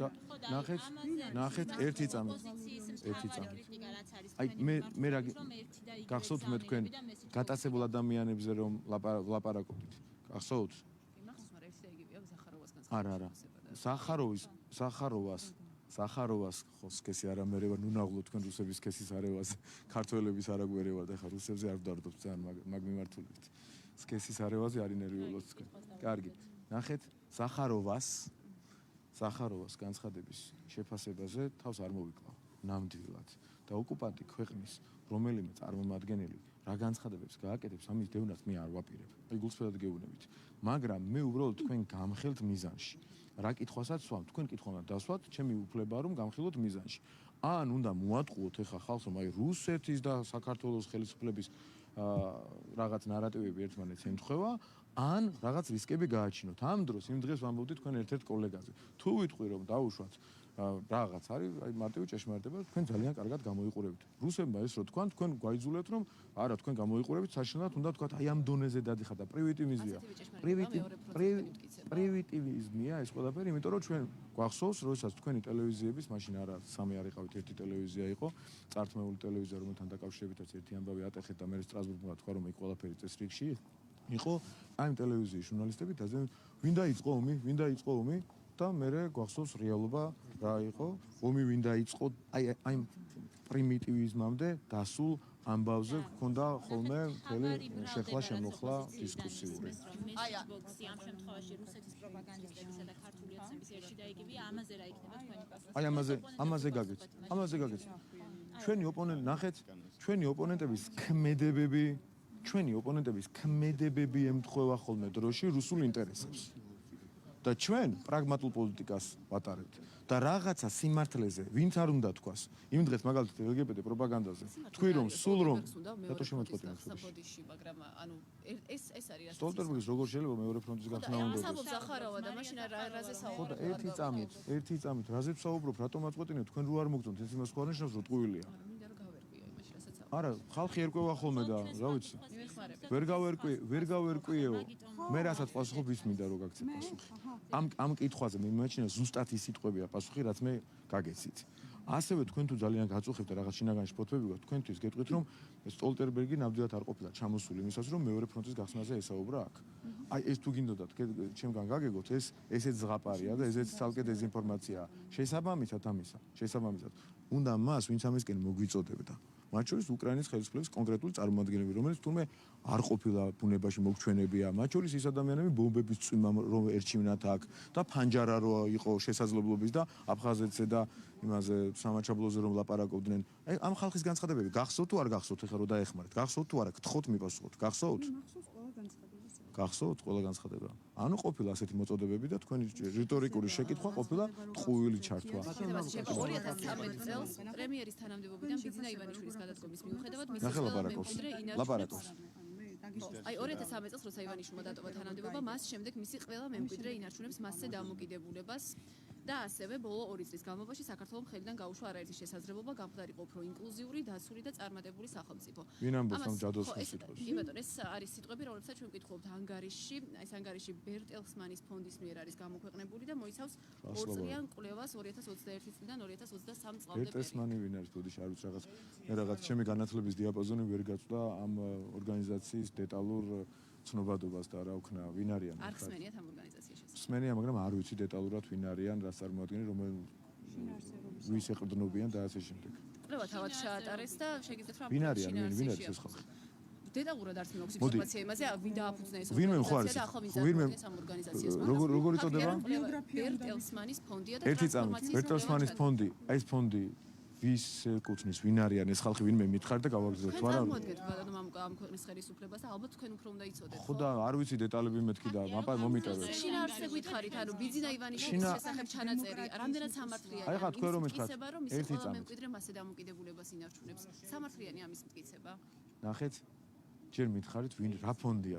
ნახეთ ერთი წამი. აი მე რა გახსოვთ მე თქვენ გატაცებულ ადამიანებზე რომ ლაპარაკობდით. გახსოვთ? არა. სახაროვას ხოსკესი არა მე ვარ ნუნაღლო თქვენ რუსების სქესის არევას ქართველების არა გვერევარ და ხა რუსებზე არ ვდარდობ ძალიან მაგ მიმართულებით სქესის არევაზე არ ინერვიულობთ თქვენ კარგი ნახეთ სახაროვას განცხადების შეფასებაზე თავს არ მოვიკლავ ნამდვილად და ოკუპანტი ქვეყნის რომელიმე წარმომადგენელი რა განცხადებებს გააკეთებს ამის დევნას მე არ ვაპირებ აი გულწრფელად გეუბნებით მაგრამ მე უბრალოდ თქვენ გამხელთ მიზანში რა კითხვასაც ვამ თქვენ კითხვანა დასვათ ჩემი უფლებაა რომ გამხილოთ მიზანში ან უნდა მოატყუოთ ეხა ხალხს რომ აი რუსეთის და საქართველოს ხელისუფლების რაღაც ნარატივები ერთმანეთს ემთხვევა ან რაღაც რისკები გააჩინოთ ამ დროს იმ დღეს ვამბობდი თქვენ ერთ-ერთ კოლეგაზე თუ ვიტყვი რომ დაუშვათ რაღაც არის აი მარტივი ჭეშმარიტება თქვენ ძალიან კარგად გამოიყურებით რუსებმა ეს რო თქვან თქვენ გვაიძულებთ რომ არა თქვენ გამოიყურებით საშინელად უნდა თქვათ აი ამ დონეზე დადიხარ და პრივიტივიზმია ეს ყველაფერი იმიტომ რომ ჩვენ გვახსოვს როდესაც თქვენი ტელევიზიების მაშინ არა სამი არ იყავით ერთი ტელევიზია იყო წართმეული ტელევიზია რომელთან დაკავშირებითაც ერთი ამბავი ატეხეთ და მე სტრასბურგმა თქვა რომ ეს ყველაფერი წესრიგში იყო აი ამ ტელევიზიის ჟურნალისტები და ვინ დაიწყო ომი და მე გვახსოვს რეალობა რა იყო ომი ვინ დაიწყო აი პრიმიტივიზმამდე დასულ ამბავზე გქონდა ხოლმე მთელი შეხლა შემოხლა დისკუსიური აი ბოქსი ამ შემთხვევაში რუსეთის პროპაგანდისტებისა და ქართული ოცნების ერში დაიგივია ამაზე რა იქნება თქვენი პასუხი აი ამაზე გაგეთ ჩვენი ოპონენტი ნახეთ ჩვენი ოპონენტების ქმედებები ემთხვევა ხოლმე დროში რუსულ ინტერესებს და ჩვენ პრაგმატულ პოლიტიკას ვატარებთ და რაღაცა სიმართლეზე ვინც არ უნდა თქვას იმ დღეს მაგალითად LGBT პროპაგანდაზე თქვი რომ სულ რომ რატო შემოწყვეტინეთ საფოდიში მაგრამ ანუ ეს არის რა სტოლტერბერგის როგორ შეიძლება მეორე ფრონტის გახსნა უნდა საუბრობ ზახაროვა და მაშინ რაზე საუბრობ ხო ერთი წამით რაზეც საუბრობ რატომ აწყვეტინეთ თქვენ რო არ მოგწონთ ეს იმას ხო არ ნიშნავს რომ ტყუილია არა ხალხი ერკვევა ხოლმე და რა ვიცი ვერ გავერკვიეო მე რასაც პასუხობ ის მინდა რომ გაგცეთ პასუხი ამ კითხვაზე მე მიმაჩნია ზუსტად ის სიტყვებია პასუხი რაც მე გაგეცით ასევე თქვენ თუ ძალიან გაწუხებთ და რაღაც შინაგანში ფოთვები გვაქვს თქვენთვის გეტყვით რომ სტოლტერბერგი ნამდვილად არ ყოფილა ჩამოსული იმისას რომ მეორე ფრონტის გახსნაზე ესაუბრა აქ აი ეს თუ გინდოდათ ჩემგან გაგეგოთ ესეც ზღაპარია და ესეც ცალკე დეზინფორმაციაა შესაბამისად უნდა მას ვინც ამისკენ მოგვიწოდებდა მათ შორის უკრაინის ხელისუფლების კონკრეტული წარმომადგენლები, რომელიც თურმე არ ყოფილა ბუნებაში მოგჩვენებია, მათ შორის ის ადამიანები ბომბების წვიმა რომ ერჩივნათ აქ და ფანჯარა რო იყო შესაძლებლობის და აფხაზეთზე და იმაზე სამაჩაბლოზე რომ ლაპარაკობდნენ. აი ამ ხალხის განცხადებები გახსოვთ თუ არ გახსოვთ ეხლა რომ დაეხმარეთ? გახსოვთ თუ არა? გთხოვთ მიპასუხოთ. გახსოვთ? გახსოვთ ყველა განცხადება. ანუ ყოფილა ასეთი მოწოდებები და თქვენი რიტორიკული შეკითხვა ყოფილა ტყუილი ჩართვა. 2013 წელს პრემიერის თანამდებობიდან ბიძინა ივანიშვილის გადადგომის მიუხედავად მის ლაპარაკობს. აი 2013 წელს როცა ივანიშვილმა დატოვა თანამდებობა, მას შემდეგ მისი ყველა მემკვიდრე ინარჩუნებს მასზე დამოკიდებულებას და ასევე ბოლო 2 წლის განმავლობაში საქართველოს მხრიდან გაუშვა არაერთი შესაძლებლობა გამხდარიყო უფრო ინკლუზიური, დაცული და წარმატებული სახელმწიფო. ვინ ამბობს ამ ჯადოსნოს სიტყვებს? კი ბატონო, ეს არის სიტყვები, რომლებსაც ჩვენ ვკითხულობთ ანგარიში, ეს ანგარიში ბერტელსმანის ფონდის მიერ არის გამოქვეყნებული და მოიცავს 2 წლიან კვლევას 2021 წლიდან 2023 წლამდე. ბერტელსმანი ვინ არის? ბოდიში არ ვიცი რაღაც ჩემი განათლების დიაპაზონი ვერ გაწვდა ამ ორგანიზაციის დეტალურ ცნობადობას და რა ვქნა, ვინ არიან? არ ხსმენიათ ამ ორგანიზაციაში. ხსმენია, მაგრამ არ ვიცი დეტალურად ვინ არიან, რას წარმოადგენენ, ვის ეყრდნობიან და ასე შემდეგ. კვლევა თავად ჩაატარეს და შეგიძლიათ რომ ვინ არის ეს ხალხი? დეტალურად არც მეოქს ინფორმაცია იმაზე, ვინ დააფუძნა ეს ვინმე მხარეს? და ახლა ვინ წარმოადგენს ამ ორგანიზაციას. როგორ იწოდება? ბერტელსმანის ფონდია და ერთი წამით ბერტელსმანის ფონდი, აი ეს ფონდი ვის ეკუთვნის, ვინ არიან ეს ხალხი, ვინმე მითხარ და გავაგზავნოთ თუ არა? წარმოადგენთ ბატონო ამ ქვეყნის ხელისუფლებას და ალბათ თქვენ უფრო უნდა იცოდეთ. ხო და არ ვიცი დეტალები მეთქი და მომიტევეთ. შინაარსზე გითხარით, ანუ ბიძინა ივანიშვილის შესახებ ჩანაწერი, რამდენად სამართლიანია? აი ხა თქვენ რომ მითხრათ, რომ ის ერთი ყველა წამით. მემკვიდრე მასზე დამოკიდებულებას ინარჩუნებს. სამართლიანი ამის მტკიცება. ნახეთ ჯერ მითხარით ვინ რა ფონდია,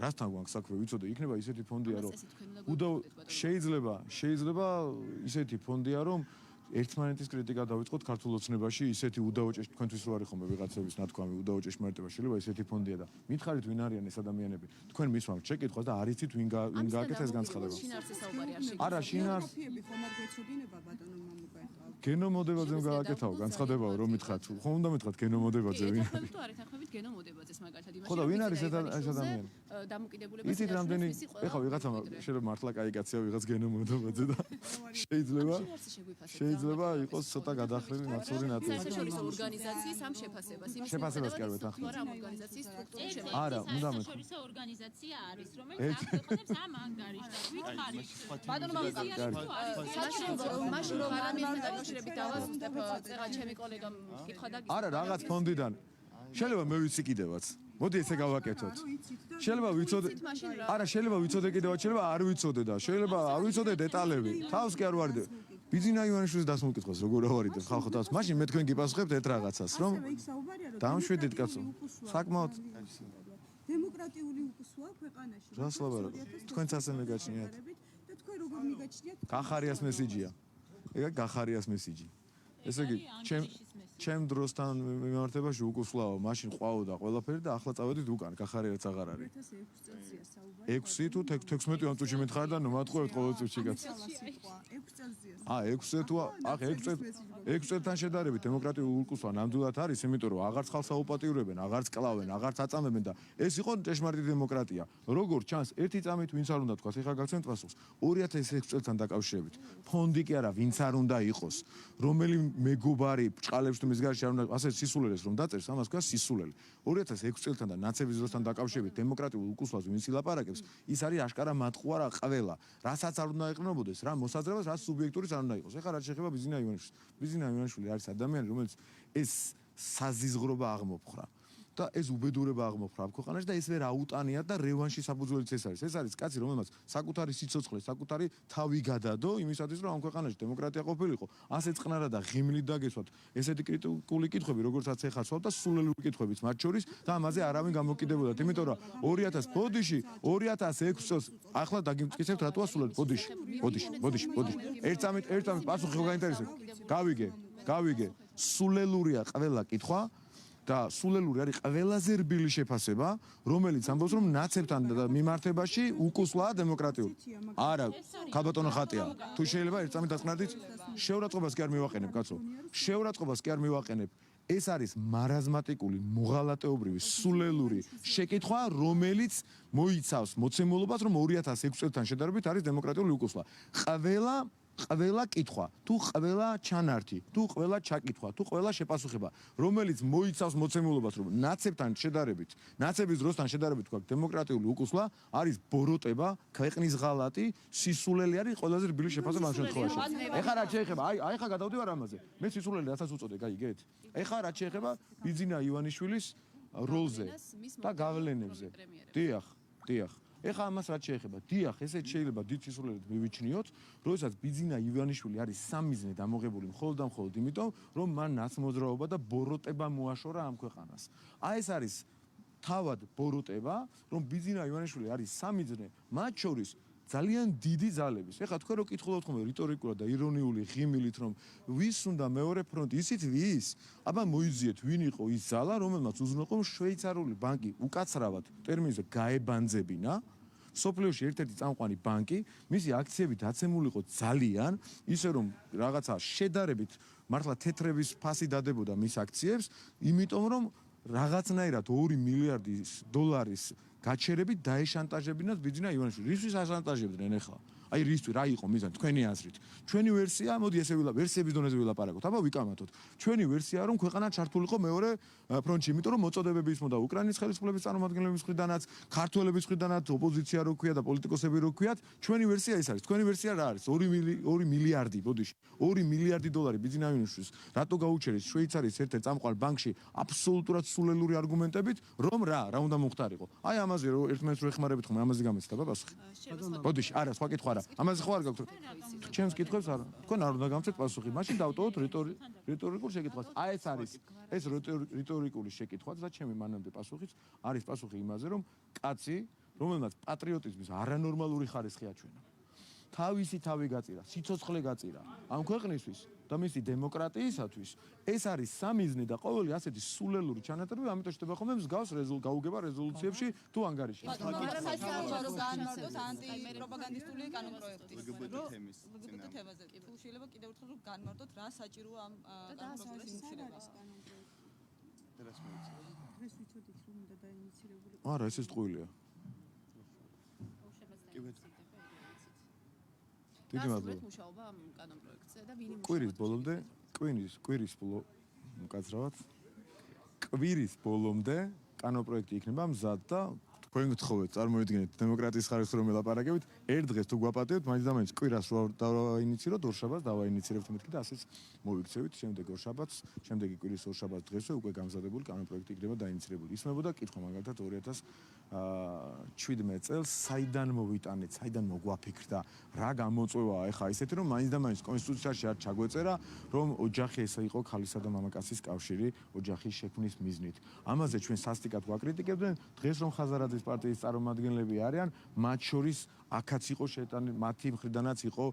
რასთან გვაქვს საქმე, ვიცოდე, იქნება ისეთი ფონდია, რომ შეიძლება ისეთი ფონდია, რომ ერთმანეთის კრიტიკა დავიწყოთ ქართულ ოცნებაში, ისეთი უდავო თქვენთვის რო არის ხოლმე ვიღაცების ნათქვამი, უდავო ჭეშმარიტება შეიძლება ისეთი ფონდია და მითხარით ვინ არიან ეს ადამიანები. თქვენ მისვამთ შეკითხვას და არ იცით ვინ გააკეთა ეს განცხადება. არა, შინაარსები ხომ არ გვეცოდინება ბატონო მამუკა ახლა. გენომოდებაზე გააკეთაო განცხადებაო რომ მითხრათ, ხომ უნდა მითხრათ გენომოდებაზე ვინ არის? თუ არ ეთანხმებით გენომოდებაზეს მაგალითად იმაში. ხო და ვინ არის ეს ადამიანი? დამოკიდებულებას იცით რამდენი ეხლა ვიღაცა შეიძლება მართლა კაი კაცია ვიღაც გენომოდებაზე და შეიძლება იყოს ცოტა გადახრილი მაცური ნაწილი. საერთაშორისო ორგანიზაციის ამ შეფასებას იმის შეფასებას კი არ ვეთანხმებ. არა, ამ ორგანიზაციის სტრუქტურა შეფასება. არა, უნდა მეთქვა. საერთაშორისო ორგანიზაცია არის, რომელიც აქვეყნებს ამ ანგარიშს. ვითხარით. ბატონო მაშინ რომ არამის დაკავშირებით დავაზუსტებ წერა ჩემი კოლეგამ კითხვა და არა, რაღაც ფონდიდან. შეიძლება მე ვიცი კიდევაც. მოდი ესე გავაკეთოთ. შეიძლება ვიცოდე. არა, შეიძლება ვიცოდე კიდევაც, შეიძლება არ ვიცოდე და შეიძლება არ ვიცოდე დეტალები. თავს კი არ ვარიდე. ბიძინა ივანიშვილის დასმოკითხვას როგორ ავარიდე ხალხო თავს. მაშინ მე თქვენ გიპასუხებთ ერთ რაღაცას, რომ დამშვიდით კაცო. საკმაოდ დემოკრატიული უკუსვაა ქვეყანაში. რას ლაპარაკობ? თქვენც ასე მეგაჩნიათ. და თქვენ როგორ მიგაჩნიათ? გახარიას მესიჯია. ეგ გახარიას მესიჯი. ესე იგი, ჩემ დროსთან მიმართებაში უკუსვლაო, მაშინ ყვაოდა ყველაფერი და ახლა წავედით უკან, გახარიაც აღარ არის. 6 თუ 16 ამ წუთში მითხარ და ნომატყუებთ ყოველ წუთში კაც. 6 წელზეა. 6 თუ 6 წელთან შედარებით დემოკრატიული უკუსვა ნამდვილად არის, იმიტომ რომ აღარც ხალხს აუპატიურებენ, აღარც კლავენ, აღარც აწამებენ და ეს იყო ჭეშმარიტი დემოკრატია. როგორ ჩანს, ერთი წამით ვინც არ უნდა თქვას, ეხლა გაგცემთ პასუხს. 2006 წელთან დაკავშირებით. ფონდი კი არა, ვინც არ უნდა იყოს, რომელი მეგობარი ბჭყალებს თუ მის გარშე არ უნდა ასე სისულელეს რომ დაწერს, ამას ქვია სისულელე. 2006 წელთან და ნაცების დროსთან დაკავშირებით დემოკრატიულ უკუსვას ვინც ილაპარაკებს, ის არის აშკარა მატყუარა ყველა. რასაც არ უნდა ეყრდნობოდეს, რა მოსაზრებას, რა სუბიექტურიც არ უნდა იყოს. ეხლა რაც შეეხება ბიძინა ივანიშვილს. ბიძინა ივანიშვილი არის ადამიანი, რომელიც ეს საზიზღრობა აღმოფხრა. და ეს უბედურება აღმოფხრა ამ ქვეყანაში და ეს ვერ აუტანია და რევანში საფუძველიც ეს არის. ეს არის კაცი, რომელმაც საკუთარი სიცოცხლე, საკუთარი თავი გადადო იმისათვის, რომ ამ ქვეყანაში დემოკრატია ყოფილიყო. ასე წყნარად და ღიმლით დაგესვათ ესეთი კრიტიკული კითხვები, როგორცაც ეხლა სვავ და სულელური კითხვებიც მათ შორის და ამაზე არავინ გამოკიდებულა. იმიტომ რომ 2000 ბოდიში 2006 წელს ახლა დაგიმტკიცებთ რატოა სულელი ბოდიში. ერთ წამით პასუხი ხო გაინტერესებს? გავიგე. სულელურია ყველა კითხვა. და სულელური არის ყველაზე რბილი შეფასება, რომელიც ამბობს, რომ ნაცებთან მიმართებაში უკუსვლაა დემოკრატიული. არა, ქალბატონო ხატია. თუ შეიძლება ერთ წამით დაწყნარდით, შეურაცხყოფას კი არ მივაყენებ, კაცო. შეურაცხყოფას კი არ მივაყენებ. ეს არის მარაზმატიკული, მოღალატეობრივი, სულელური შეკითხვა, რომელიც მოიცავს მოცემულობას, რომ 2006 წელთან შედარებით არის დემოკრატიული უკუსვლა. ყველა კითხვა, თუ ყველა ჩანართი, თუ ყველა ჩაკითხვა, თუ ყველა შეპასუხება, რომელიც მოიცავს მოცემულობას, რომ ნაცებთან შედარებით, ნაცების დროსთან შედარებით გვაქვს დემოკრატიული უკუსვლა, არის ბოროტება, ქვეყნის ღალატი, სისულელი არის ყველაზე რბილი შეფასება ამ შემთხვევაში. ეხლა რაც შეეხება, აი ხა გადავდივარ ამაზე. მე სისულელი რასაც უწოდე, გაიგეთ? ეხლა რაც შეეხება ბიძინა ივანიშვილის როლზე და გავლენებზე. დიახ. ეხლა ამას რაც შეეხება, დიახ, ესეც შეიძლება დიდ სისულელად მივიჩნიოთ, როდესაც ბიძინა ივანიშვილი არის სამიზნე დამოღებული მხოლოდ და მხოლოდ იმიტომ, რომ მან ნაცმოძრაობა და ბოროტება მოაშორა ამ ქვეყანას. აი ეს არის თავად ბოროტება, რომ ბიძინა ივანიშვილი არის სამიზნე, მათ შორის ძალიან დიდი ძალების. ეხლა თქვენ რო კითხულობთ ხოლმე რიტორიკულად და ირონიული ღიმილით, რომ ვის უნდა მეორე ფრონტი, ისიც ვის? აბა მოიძიეთ, ვინ იყო ის ძალა, რომელმაც უზრუნველყო შვეიცარიული ბანკი უკაცრავად ტერმინზე გაებანძებინა. სოფლიოში ერთ-ერთი წამყვანი ბანკი, მისი აქციები დაცემულიყო ძალიან, ისე რომ რაღაცა შედარებით მართლა თეთრების ფასი დადებოდა მის აქციებს, იმიტომ რომ რაღაცნაირად 2 მილიარდის დოლარის გაჩერებით დაეშანტაჟებინათ ბიძინა ივანიშვილი. რისთვის აშანტაჟებდნენ ახლა? აი რისთვის რა იყო მიზანი თქვენი აზრით ჩვენი ვერსია მოდი ესე ვერსიების დონეზე ვილაპარაკოთ აბა ვიკამათოთ ჩვენი ვერსია რომ ქვეყანა ჩართულიყო მეორე ფრონტში იმიტომ რომ მოწოდებები ისმოდა უკრაინის ხელისუფლების წარმომადგენლების მხრიდანაც ქართველების მხრიდანაც ოპოზიცია რო ქვია და პოლიტიკოსები რო ქვიათ ჩვენი ვერსია ეს არის თქვენი ვერსია რა არის 2 მილიარდი ბოდიში 2 მილიარდი დოლარი ბიზნესის რატო გაუჩერეს შვეიცარიის ერთ-ერთ წამყვალ ბანკში აბსოლუტურად სულელური არგუმენტებით რომ რა უნდა მომხდარიყო აი ამაზე რო ერთმანეთს რო ეხმარებით ხომ ამაზე გამეცდა პასუხი ბოდიში არა სხვა კითხვა არა ამაზე ხო არ გაქვთ ჩემს კითხვებს არა თქვენ არ უნდა გამცეთ პასუხი მაშინ დავტოვოთ რიტორიკულ შეკითხვას აი ეს არის ეს რიტორიკული შეკითხვა და ჩემი მანამდე პასუხიც არის პასუხი იმაზე რომ კაცი რომელმაც პატრიოტიზმის არანორმალური ხარისხი აჩვენა თავისი თავი გაწირა სიცოცხლე გაწირა ამ ქვეყნისთვის და მისი დემოკრატიისათვის ეს არის სამიზნე და ყოველი ასეთი სულელური ჩანაწერები ამიტომ შეიძლება ხოლმე მსგავს გაუგება რეზოლუციებში თუ ანგარიშში მაგრამ ეს არ განმარტოთ ანტიპროპაგანდისტული კანონპროექტი ლგბტ თემაზე თუ შეიძლება კიდევ ერთხელ რომ განმარტოთ რა საჭიროა ამ კანონპროექტის ინიციირება დღეს ვიცოდით რომ უნდა დაინიცირებული არა ეს ტყუილია დიდი მადლობა მუშაობა ამ კანონპროექტზე და ვინი კვირის ბოლომდე კანონპროექტი იქნება მზად და თქვენ გთხოვეთ წარმოიდგინეთ დემოკრატიის ხარისხს რომ ელაპარაკებით ერთ დღეს თუ გვაპატიოთ მაინც და მაინც კვირას რო დავაინიციროთ ორშაბათს დავაინიცირებთ მეთქი და ასეც მოვიქცევით შემდეგ ორშაბათს შემდეგი კვირის ორშაბათს დღესვე უკვე გამზადებული კანონპროექტი იქნება დაინიცირებული ისმებოდა კითხვა მაგალითად 2017 წელს საიდან მოვიტანეთ საიდან მოგვაფიქრდა რა გამოწვევაა ეხა ისეთი რომ მაინც და მაინც კონსტიტუციაში არ ჩაგვეწერა რომ ოჯახი ესე იყო ქალისა და მამაკაცის კავშირი ოჯახის შექმნის მიზნით ამაზე ჩვენ სასტიკად გვაკრიტიკებდნენ დღეს რომ ხაზარაძის პარტიის წარმომადგენლები არიან მათ შორის აქაც იყო შეტანილი მათი მხრიდანაც იყო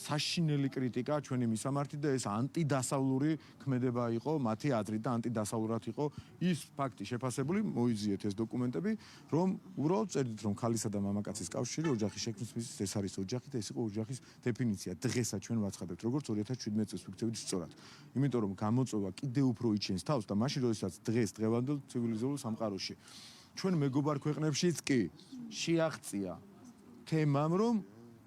საშინელი კრიტიკა ჩვენი მისამართი და ეს ანტიდასავლური ქმედება იყო მათი აზრით და ანტიდასავლურად იყო ის ფაქტი შეფასებული მოიძიეთ ეს დოკუმენტები რომ უბრალოდ წერდით რომ ქალისა და მამაკაცის კავშირი ოჯახის შექმნის მიზნით ეს არის ოჯახი და ეს იყო ოჯახის დეფინიცია დღესაც ჩვენ ვაცხადებთ როგორც 2017 წელს ვიქცევით სწორად იმიტომ რომ გამოწვევა კიდევ უფრო იჩენს თავს და მაშინ როდესაც დღევანდელ ცივილიზებულ სამყაროში ჩვენ მეგობარ ქვეყნებშიც კი შეაღწია თემამ რომ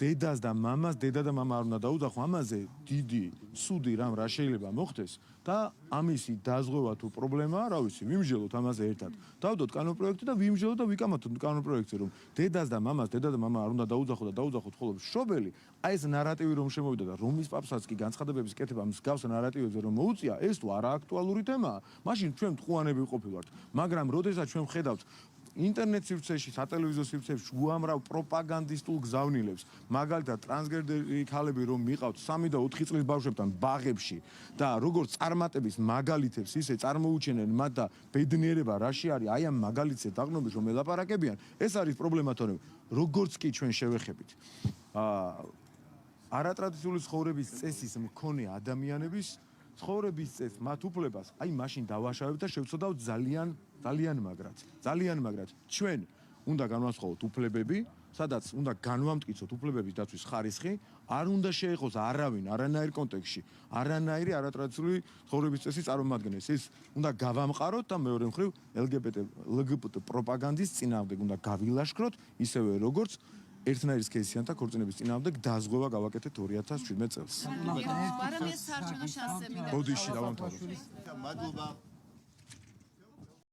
დედას და მამას დედა და მამა არ უნდა დაუძახო ამაზე დიდი სუდი რამ რა შეიძლება მოხდეს და ამისი დაზღვევა თუ პრობლემაა რა ვიცი ვიმსჯელოთ ამაზე ერთად დავდოთ კანონპროექტი და ვიმსჯელოთ და ვიკამათოთ კანონპროექტი რომ დედას და მამას დედა და მამა არ უნდა დაუძახო და დაუძახოთ ხოლმე მშობელი აი ეს ნარატივი რომ შემოვიდა და რომის პაპსაც კი განცხადებების კეთება მსგავს ნარატივებზე რომ მოუწია ეს თუ არა აქტუალური თემაა მაშინ ჩვენ მტყუანები ვყოფილვართ მაგრამ როდესაც ჩვენ ვხედავთ ინტერნეტ სივრცეში, სატელევიზიო სივრცეებში უამრავ პროპაგანდისტულ გზავნილებს, მაგალითად ტრანსგენდერი ქალები რომ მიყავთ 3 და 4 წლის ბავშვებთან ბაღებში და როგორც წარმატების მაგალითებს ისე წარმოუჩენენ მათ და ბედნიერება რაში არის, აი ამ მაგალითზე დაღნობის რომ ელაპარაკებიან, ეს არის პრობლემა თორემ როგორც კი ჩვენ შევეხებით. არატრადიციული ცხოვრების წესის მქონე ადამიანების ცხოვრების წესს მათ უფლებას აი მაშინ დავაშავებთ და შევცოდავთ ძალიან მაგრად ჩვენ უნდა განვასხვაოთ უფლებები სადაც უნდა განვამტკიცოთ უფლებების დაცვის ხარისხი არ უნდა შეეხოს არავინ არანაირ კონტექსტში არანაირი არატრადიციული ცხოვრების წესის წარმომადგენელს ის უნდა გავამყაროთ და მეორე მხრივ LGBT პროპაგანდის წინააღმდეგ უნდა გავილაშქროთ ისევე როგორც ერთნაირის კეისიანთა ქორწინების წინააღმდეგ დაზღვევა გავაკეთეთ 2017 წელს. მაგრამ ეს საარჩევნო შანსები და ბოდიში დავამთავროთ. მადლობა